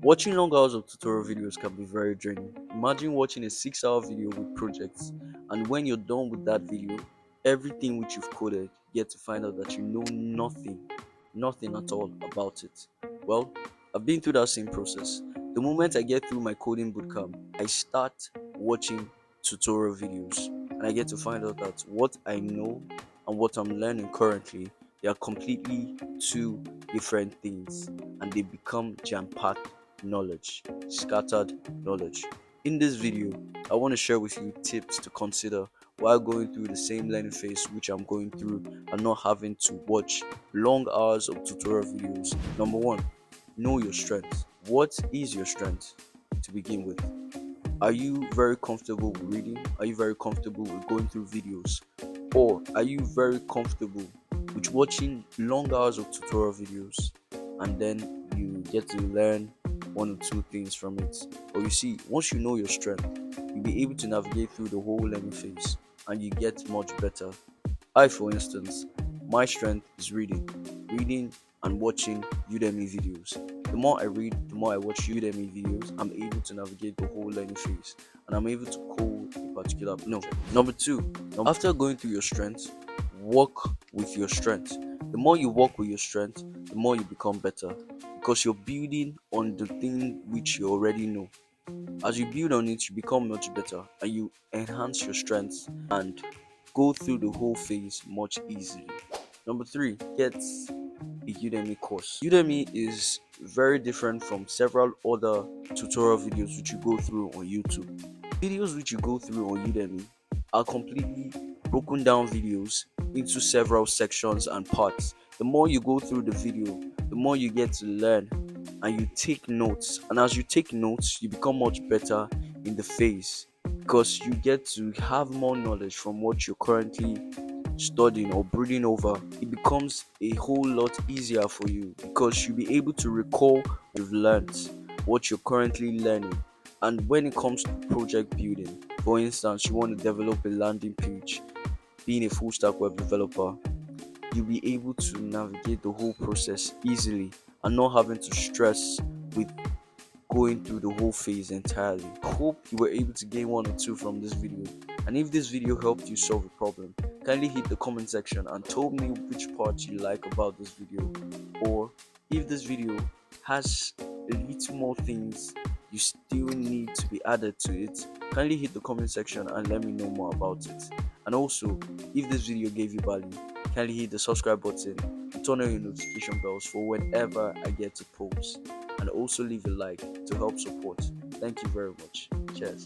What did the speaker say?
Watching long hours of tutorial videos can be very draining. Imagine watching a 6-hour video with projects, and when you're done with that video, everything which you've coded, you get to find out that you know nothing at all about it. Well, I've been through that same process. The moment I get through my coding bootcamp, I start watching tutorial videos, and I get to find out that what I know and what I'm learning currently, they are completely two different things, and they become jam-packed knowledge, scattered knowledge. In this video, I want to share with you tips to consider while going through the same learning phase which I'm going through and not having to watch long hours of tutorial videos. Number one, know your strength. What is your strength to begin with? Are you very comfortable with reading? Are you very comfortable with going through videos? Or are you very comfortable with watching long hours of tutorial videos and then you get to learn one or two things from it? Or you see, once you know your strength, you'll be able to navigate through the whole learning phase and you get much better. I, for instance, my strength is reading and watching Udemy videos. The more I read, the more I watch Udemy videos, I'm able to navigate the whole learning phase and I'm able to code a particular. No. Number two, after going through your strengths, work with your strength. The more you work with your strength, the more you become better because you're building on the thing which you already know. As you build on it, you become much better and you enhance your strengths and go through the whole phase much easily. Number three, get a Udemy course. Udemy is very different from several other tutorial videos which you go through on YouTube. Videos which you go through on Udemy are completely broken down videos into several sections and parts. The more you go through the video, the more you get to learn and you take notes. And as you take notes, you become much better in the phase because you get to have more knowledge from what you're currently studying or brooding over. It becomes a whole lot easier for you because you'll be able to recall what you've learned, what you're currently learning. And when it comes to project building, for instance, you want to develop a landing page, being a full stack web developer, you'll be able to navigate the whole process easily and not having to stress with going through the whole phase entirely. Hope you were able to gain one or two from this video. And if this video helped you solve a problem, kindly hit the comment section and tell me which parts you like about this video. Or if this video has a little more things you still need to be added to it, kindly hit the comment section and let me know more about it. And also, if this video gave you value, kindly hit the subscribe button and turn on your notification bells for whenever I get to post. And also leave a like to help support. Thank you very much. Cheers.